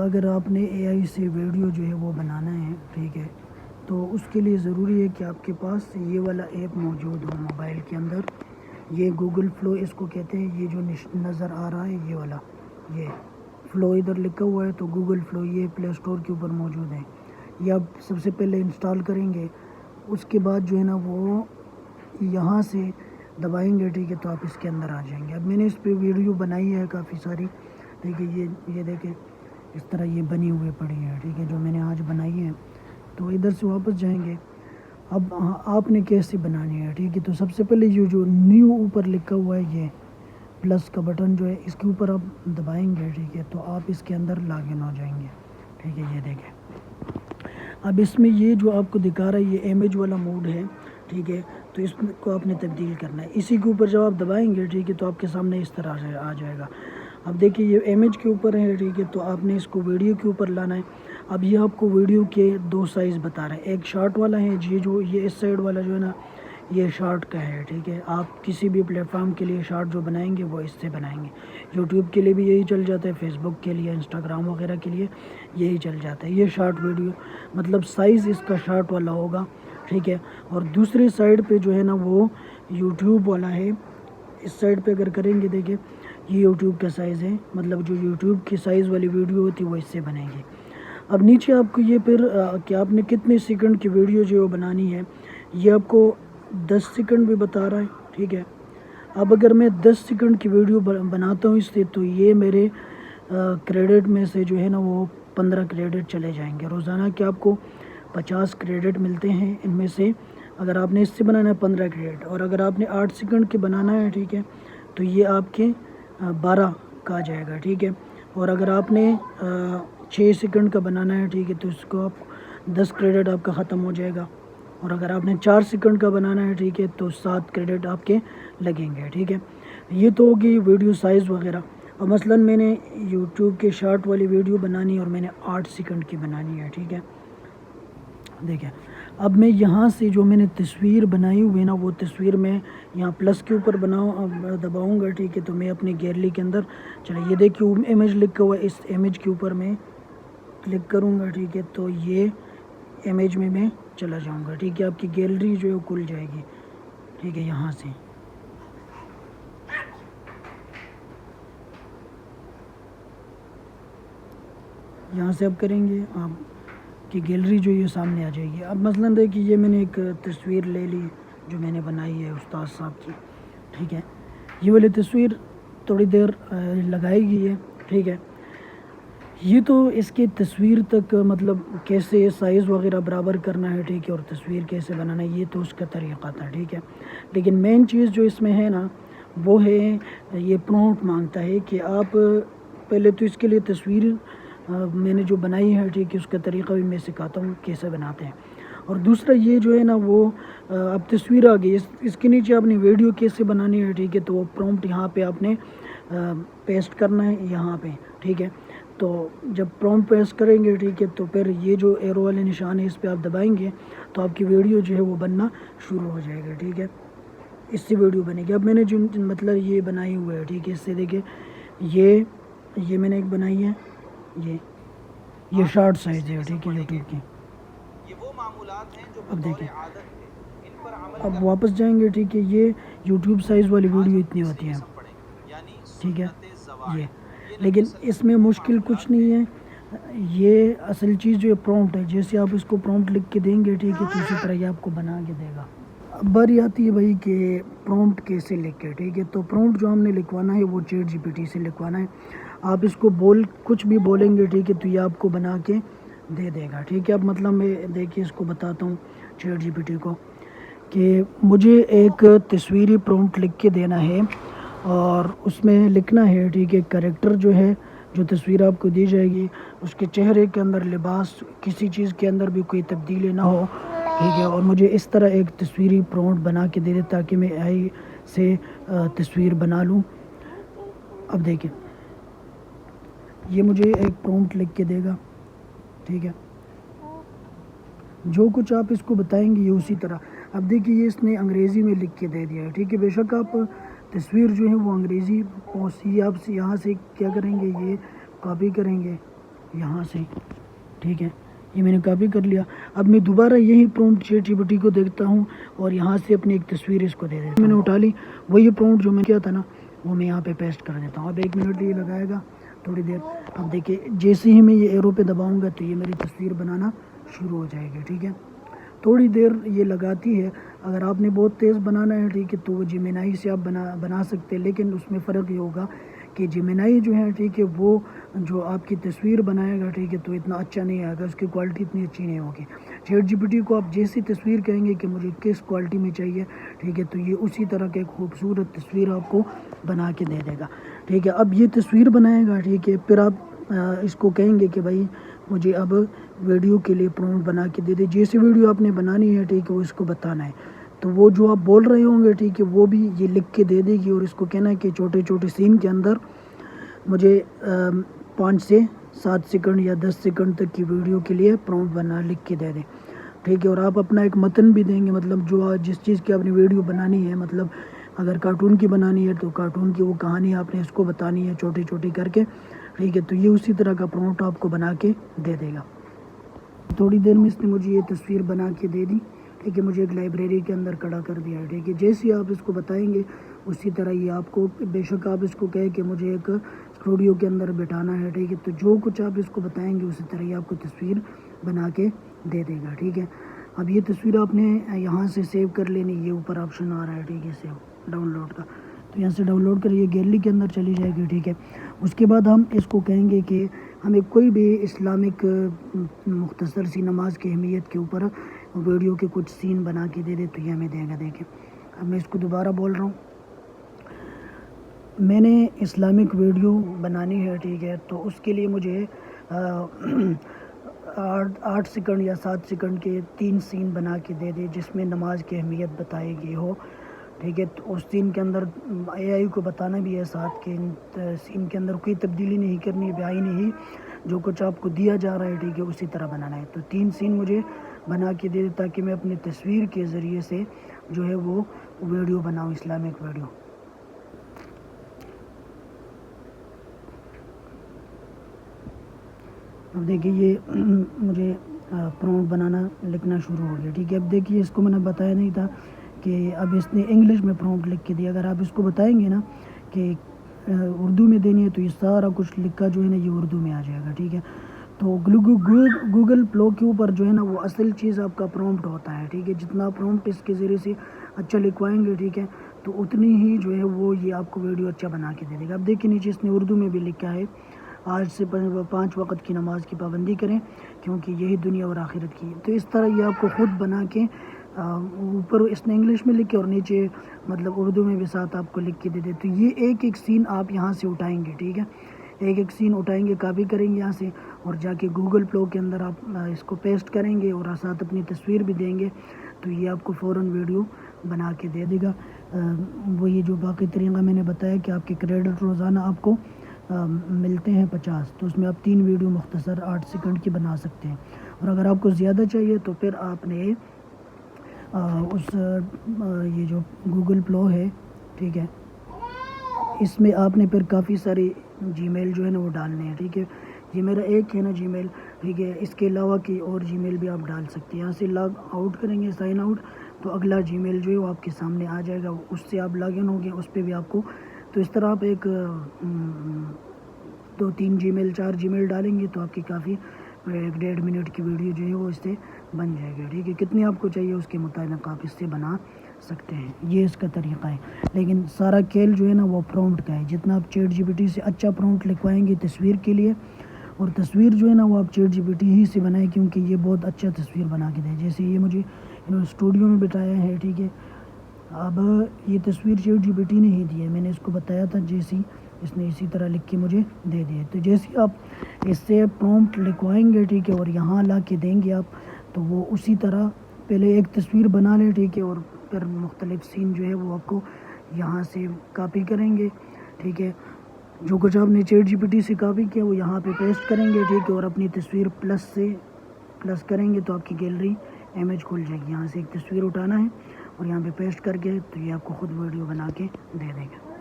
اگر آپ نے اے آئی سے ویڈیو جو ہے وہ بنانا ہے، ٹھیک ہے، تو اس کے لیے ضروری ہے کہ آپ کے پاس یہ والا ایپ موجود ہو موبائل کے اندر. یہ گوگل فلو اس کو کہتے ہیں. یہ جو نظر آ رہا ہے یہ والا، یہ فلو ادھر لکھا ہوا ہے تو گوگل فلو یہ پلے اسٹور کے اوپر موجود ہے. یہ آپ سب سے پہلے انسٹال کریں گے. اس کے بعد جو ہے نا وہ یہاں سے دبائیں گے، ٹھیک ہے، تو آپ اس کے اندر آ جائیں گے. اب میں نے اس پہ ویڈیو بنائی ہے کافی ساری، ٹھیک ہے. یہ دیکھیں اس طرح یہ بنی ہوئے پڑی ہے، ٹھیک ہے، جو میں نے آج بنائی ہے. تو ادھر سے واپس جائیں گے. اب آپ نے کیسے بنانی ہے، ٹھیک ہے. تو سب سے پہلے یہ جو نیو اوپر لکھا ہوا ہے یہ پلس کا بٹن جو ہے اس کے اوپر آپ دبائیں گے، ٹھیک ہے، تو آپ اس کے اندر لاگ ان ہو جائیں گے، ٹھیک ہے. یہ دیکھیں اب اس میں یہ جو آپ کو دکھا رہا ہے یہ امیج والا موڈ ہے، ٹھیک ہے. تو اس کو آپ نے تبدیل کرنا ہے. اسی کے اوپر جب آپ دبائیں گے، ٹھیک ہے، تو آپ کے سامنے اس طرح آ جائے گا. اب دیکھیے یہ امیج کے اوپر ہے، ٹھیک ہے، تو آپ نے اس کو ویڈیو کے اوپر لانا ہے. اب یہ آپ کو ویڈیو کے دو سائز بتا رہے ہیں. ایک شارٹ والا ہے جی، جو یہ اس سائڈ والا جو ہے نا یہ شارٹ کا ہے، ٹھیک ہے. آپ کسی بھی پلیٹ فارم کے لیے شارٹ جو بنائیں گے وہ اس سے بنائیں گے. یوٹیوب کے لیے بھی یہی چل جاتا ہے، فیس بک کے لیے، انسٹاگرام وغیرہ کے لیے یہی چل جاتا ہے. یہ شارٹ ویڈیو مطلب سائز اس کا شارٹ والا ہوگا، ٹھیک ہے. اور دوسری سائڈ پہ جو ہے نا وہ یوٹیوب والا ہے. اس سائڈ پہ اگر کریں گے، دیکھیں یہ یوٹیوب کا سائز ہے، مطلب جو یوٹیوب کی سائز والی ویڈیو ہوتی ہے وہ اس سے بنے گی. اب نیچے آپ کو یہ پھر کہ آپ نے کتنے سیکنڈ کی ویڈیو جو ہے بنانی ہے یہ آپ کو 10 سیکنڈ بھی بتا رہا ہے، ٹھیک ہے. اب اگر میں 10 سیکنڈ کی ویڈیو بناتا ہوں اس سے تو یہ میرے کریڈٹ میں سے جو ہے نا وہ 15 کریڈٹ چلے جائیں گے. روزانہ کے آپ کو 50 کریڈٹ ملتے ہیں. ان میں سے اگر آپ نے اس سے بنانا ہے 15 کریڈٹ، اور اگر آپ نے 8 سیکنڈ کے بنانا ہے، ٹھیک ہے، تو یہ آپ کے 12 کا آ جائے گا، ٹھیک ہے. اور اگر آپ نے 6 سیکنڈ کا بنانا ہے، ٹھیک ہے، تو اس کو آپ 10 کریڈٹ آپ کا ختم ہو جائے گا. اور اگر آپ نے 4 سیکنڈ کا بنانا ہے، ٹھیک ہے، تو 7 کریڈٹ آپ کے لگیں گے، ٹھیک ہے. یہ تو ہوگی ویڈیو سائز وغیرہ. اب مثلاً میں نے یوٹیوب کے شارٹ والی ویڈیو بنانی ہے اور میں نے 8 سیکنڈ کی بنانی ہے، ٹھیک ہے. دیکھیں اب میں یہاں سے جو میں نے تصویر بنائی ہوئی ہے نا وہ تصویر میں یہاں پلس کے اوپر دباؤں گا، ٹھیک ہے. تو میں اپنی گیلری کے اندر چلے یہ دیکھیے امیج لکھا ہوا ہے، اس امیج کے اوپر میں کلک کروں گا، ٹھیک ہے. تو یہ امیج میں چلا جاؤں گا، ٹھیک ہے. آپ کی گیلری جو ہے وہ کھل جائے گی، ٹھیک ہے. یہاں سے اب کریں گے آپ کی گیلری جو یہ سامنے آ جائے گی. اب مثلاً دیکھیے یہ میں نے ایک تصویر لے لی جو میں نے بنائی ہے استاد صاحب کی، ٹھیک ہے. یہ والی تصویر تھوڑی دیر لگائی گئی ہے، ٹھیک ہے. یہ تو اس کی تصویر تک مطلب کیسے سائز وغیرہ برابر کرنا ہے، ٹھیک ہے، اور تصویر کیسے بنانا ہے یہ تو اس کا طریقہ تھا، ٹھیک ہے. لیکن مین چیز جو اس میں ہے نا وہ ہے یہ پرومپٹ مانگتا ہے کہ آپ پہلے تو اس کے لیے تصویر میں نے جو بنائی ہے، ٹھیک ہے، اس کا طریقہ بھی میں سکھاتا ہوں کیسے بناتے ہیں. اور دوسرا یہ جو ہے نا وہ اب تصویر آ گئی، اس کے نیچے آپ نے ویڈیو کیسے بنانی ہے، ٹھیک ہے. تو وہ پرومپٹ یہاں پہ آپ نے پیسٹ کرنا ہے یہاں پہ، ٹھیک ہے. تو جب پرومپٹ پیسٹ کریں گے، ٹھیک ہے، تو پھر یہ جو ایرو والے نشان ہے اس پہ آپ دبائیں گے تو آپ کی ویڈیو جو ہے وہ بننا شروع ہو جائے گا، ٹھیک ہے. اس سے ویڈیو بنے گی. اب میں نے جو مطلب یہ بنائی ہوئی ہے، ٹھیک ہے، اس سے دیکھیں یہ میں نے ایک بنائی ہے، یہ شارٹ سائز ہے، ٹھیک ہے، یوٹیوب کی. اب دیکھیں اب واپس جائیں گے، ٹھیک ہے. یہ یوٹیوب سائز والی ویڈیو اتنی ہوتی ہے، ٹھیک ہے. یہ لیکن اس میں مشکل کچھ نہیں ہے. یہ اصل چیز جو ہے پرومپٹ ہے. جیسے آپ اس کو پرومپٹ لکھ کے دیں گے، ٹھیک ہے، تو اسی طرح یہ آپ کو بنا کے دے گا. اب باری آتی ہے بھائی کہ پرومپٹ کیسے لکھے، ٹھیک ہے. تو پرومپٹ جو ہم نے لکھوانا ہے وہ چیٹ جی پی ٹی سے لکھوانا ہے. آپ اس کو کچھ بھی بولیں گے، ٹھیک ہے، تو یہ آپ کو بنا کے دے دے گا، ٹھیک ہے. اب مطلب میں دیکھیے اس کو بتاتا ہوں چیٹ جی پی ٹی کو کہ مجھے ایک تصویری پرومپٹ لکھ کے دینا ہے اور اس میں لکھنا ہے، ٹھیک ہے، کریکٹر جو ہے جو تصویر آپ کو دی جائے گی اس کے چہرے کے اندر لباس کسی چیز کے اندر بھی کوئی تبدیلی نہ ہو، ٹھیک ہے. اور مجھے اس طرح ایک تصویری پرومپٹ بنا کے دے دے تاکہ میں AI سے تصویر بنا لوں. اب دیکھیں یہ مجھے ایک پرومپٹ لکھ کے دے گا، ٹھیک ہے. جو کچھ آپ اس کو بتائیں گے یہ اسی طرح. اب دیکھیے یہ اس نے انگریزی میں لکھ کے دے دیا ہے، ٹھیک ہے. بے شک آپ تصویر جو ہے وہ انگریزی آپ سے یہاں سے کیا کریں گے، یہ کاپی کریں گے، یہاں سے، ٹھیک ہے، یہ میں نے کاپی کر لیا۔ اب میں دوبارہ یہی prompt chat G P T کو دیکھتا ہوں اور یہاں سے اپنی ایک تصویر اس کو دے دیتا ہوں۔ میں نے اٹھا لی، وہی پرومپٹ جو میں نے کیا تھا نا وہ میں یہاں پہ پیسٹ کر دیتا ہوں۔ اب 1 منٹ یہ لگائے گا تھوڑی دیر۔ اب دیکھیے جیسے ہی میں یہ ایرو پہ دباؤں گا تو یہ میری تصویر بنانا شروع ہو جائے گی، ٹھیک ہے۔ تھوڑی دیر یہ لگاتی ہے۔ اگر آپ نے بہت تیز بنانا ہے، ٹھیک ہے، تو وہ جیمینائی سے آپ بنا سکتے ہیں، لیکن اس میں فرق یہ ہوگا کہ جیمینائی جو ہے، ٹھیک ہے، وہ جو آپ کی تصویر بنائے گا، ٹھیک ہے، تو اتنا اچھا نہیں آئے گا، اس کی کوالٹی اتنی اچھی نہیں ہوگی۔ چیٹ جی پی ٹی کو آپ جیسی تصویر کہیں گے کہ مجھے کس کوالٹی میں چاہیے، ٹھیک ہے، تو یہ اسی طرح کے خوبصورت تصویر آپ کو بنا کے دے دے گا، ٹھیک ہے۔ اب یہ تصویر بنائے گا، ٹھیک ہے، پھر آپ اس کو کہیں گے کہ بھائی مجھے اب ویڈیو کے لیے پرومپٹ بنا کے دے دے۔ جیسی ویڈیو آپ نے بنانی ہے، ٹھیک ہے، وہ اس کو بتانا ہے، تو وہ جو آپ بول رہے ہوں گے، ٹھیک ہے، وہ بھی یہ لکھ کے دے دے گی، اور اس کو کہنا ہے کہ چھوٹے چھوٹے سین کے اندر مجھے 5 سے 7 سیکنڈ یا 10 سیکنڈ تک کی ویڈیو کے لیے پرومپٹ لکھ کے دے دیں، ٹھیک ہے۔ اور آپ اپنا ایک متن بھی دیں گے، مطلب جو جس چیز کی آپ نے ویڈیو بنانی ہے، مطلب اگر کارٹون کی بنانی ہے تو کارٹون کی وہ کہانی آپ نے اس کو بتانی ہے چھوٹی چھوٹی کر کے، ٹھیک ہے، تو یہ اسی طرح کا پرومپٹ آپ کو بنا کے دے دے گا۔ تھوڑی دیر میں اس نے مجھے یہ تصویر بنا کے دے دی، ٹھیک ہے، مجھے ایک لائبریری کے اندر کھڑا کر دیا ہے، ٹھیک ہے۔ جیسے آپ اس کو بتائیں گے اسی طرح یہ آپ کو، بے شک آپ اس کو کہیں کہ مجھے ایک اسٹوڈیو کے اندر بٹھانا ہے، ٹھیک ہے، تو جو کچھ آپ اس کو بتائیں گے اسی طرح یہ آپ کو تصویر بنا کے دے دے گا، ٹھیک ہے۔ اب یہ تصویر آپ نے یہاں سے سیو کر لینی، یہ اوپر آپشن آ رہا ہے، ٹھیک ہے، سیو ڈاؤن لوڈ کا، تو یہاں سے ڈاؤن لوڈ کر یہ گیلری کے اندر چلی جائے گی، ٹھیک ہے۔ اس کے بعد ہم اس کو کہیں گے کہ ہمیں کوئی بھی اسلامک مختصر سی نماز کی اہمیت کے اوپر ویڈیو کے کچھ سین بنا کے دے دے، تو یہ ہمیں دے گا۔ دیکھیں اب میں اس کو دوبارہ بول رہا ہوں، میں نے اسلامک ویڈیو بنانی ہے، ٹھیک ہے، تو اس کے لیے مجھے 8 سیکنڈ یا 7 سیکنڈ کے 3 سین بنا کے دے دے جس میں نماز کی اہمیت بتائی گئی ہو، ٹھیک ہے۔ تو اس سین کے اندر اے آئی کو بتانا بھی ہے ساتھ کہ سین کے اندر کوئی تبدیلی نہیں کرنی ہے، بیائی نہیں، جو کچھ آپ کو دیا جا رہا ہے، ٹھیک ہے، اسی طرح بنانا ہے۔ تو 3 سین مجھے بنا کے دے دے تاکہ میں اپنی تصویر کے ذریعے سے جو ہے وہ ویڈیو بناؤں، اسلامک ویڈیو۔ اب دیکھیے یہ مجھے پرومپٹ بنانا لکھنا شروع ہو گیا، ٹھیک ہے۔ اب دیکھیے اس کو میں نے بتایا نہیں تھا کہ اب اس نے انگلش میں پرومپٹ لکھ کے دیا۔ اگر آپ اس کو بتائیں گے نا کہ اردو میں دینی ہے تو یہ سارا کچھ لکھا جو ہے نا یہ اردو میں آ جائے گا، ٹھیک ہے۔ تو گوگل پلو کے اوپر جو ہے نا وہ اصل چیز آپ کا پرومپٹ ہوتا ہے، ٹھیک ہے۔ جتنا پرومپٹ اس کے ذریعے سے اچھا لکھوائیں گے، ٹھیک ہے، تو اتنی ہی جو ہے وہ یہ آپ کو ویڈیو اچھا بنا کے دے دے گا۔ اب دیکھیں نیچے اس نے اردو میں بھی لکھا ہے، آج سے 5 وقت کی نماز کی پابندی کریں کیونکہ یہی دنیا اور آخرت کی۔ تو اس طرح یہ آپ کو خود بنا کے اوپر اس نے انگلش میں لکھے اور نیچے مطلب اردو میں بھی ساتھ آپ کو لکھ کے دے دے۔ تو یہ ایک سین آپ یہاں سے اٹھائیں گے، ٹھیک ہے، ایک سین اٹھائیں گے، کاپی کریں گے یہاں سے اور جا کے گوگل پلو کے اندر آپ اس کو پیسٹ کریں گے اور ساتھ اپنی تصویر بھی دیں گے، تو یہ آپ کو فوراً ویڈیو بنا کے دے دے گا۔ وہ یہ جو باقی طریقہ میں نے بتایا کہ آپ کے کریڈٹ روزانہ آپ کو ملتے ہیں 50، تو اس میں آپ 3 ویڈیو مختصر 8 سیکنڈ کی بنا سکتے ہیں، اور اگر آپ کو زیادہ چاہیے تو پھر آپ نے یہ جو گوگل پلو ہے، ٹھیک ہے، اس میں آپ نے پھر کافی سارے جی میل جو ہے نا وہ ڈالنے ہیں، ٹھیک ہے۔ یہ میرا ایک ہے نا جی میل، ٹھیک ہے، اس کے علاوہ کی اور جی میل بھی آپ ڈال سکتے ہیں۔ یہاں سے لاگ آؤٹ کریں گے، سائن آؤٹ، تو اگلا جی میل جو ہے وہ آپ کے سامنے آ جائے گا، اس سے آپ لاگ ان ہو گے، اس پہ بھی آپ کو، تو اس طرح آپ ایک 2-3 جی میل 4 جی میل ڈالیں گے تو آپ کی کافی 1.5 منٹ کی ویڈیو جو ہے وہ اس سے بن جائے گی، ٹھیک ہے۔ کتنی آپ کو چاہیے اس کے مطابق آپ اس سے بنا سکتے ہیں، یہ اس کا طریقہ ہے۔ لیکن سارا کھیل جو ہے نا وہ پرومپٹ کا ہے، جتنا آپ چیٹ جی پی ٹی سے اچھا پرومپٹ لکھوائیں گے تصویر کے لیے، اور تصویر جو ہے نا وہ آپ چیٹ جی پی ٹی ہی سے بنائیں کیونکہ یہ بہت اچھا تصویر بنا کے دے۔ جیسے یہ مجھے اسٹوڈیو میں بٹھایا ہے، ٹھیک ہے، اب یہ تصویر چیٹ جی پی ٹی نے ہی دی ہے، میں نے اس کو بتایا تھا، جیسی اس نے اسی طرح لکھ کے مجھے دے دیے۔ تو جیسے آپ اس سے پرومپٹ لکھوائیں گے، ٹھیک ہے، اور یہاں لا کے دیں گے آپ، تو وہ اسی طرح پہلے ایک تصویر بنا لیں، ٹھیک ہے، اور پھر مختلف سین جو ہے وہ آپ کو یہاں سے کاپی کریں گے، ٹھیک ہے۔ جو کچھ آپ نے چیٹ جی پی ٹی سے کاپی کیا وہ یہاں پہ پیسٹ کریں گے، ٹھیک ہے، اور اپنی تصویر پلس کریں گے تو آپ کی گیلری امیج کھل جائے گی۔ یہاں سے ایک تصویر اٹھانا ہے اور یہاں پہ پیسٹ کر کے تو یہ آپ کو خود ویڈیو بنا کے دے دے گا۔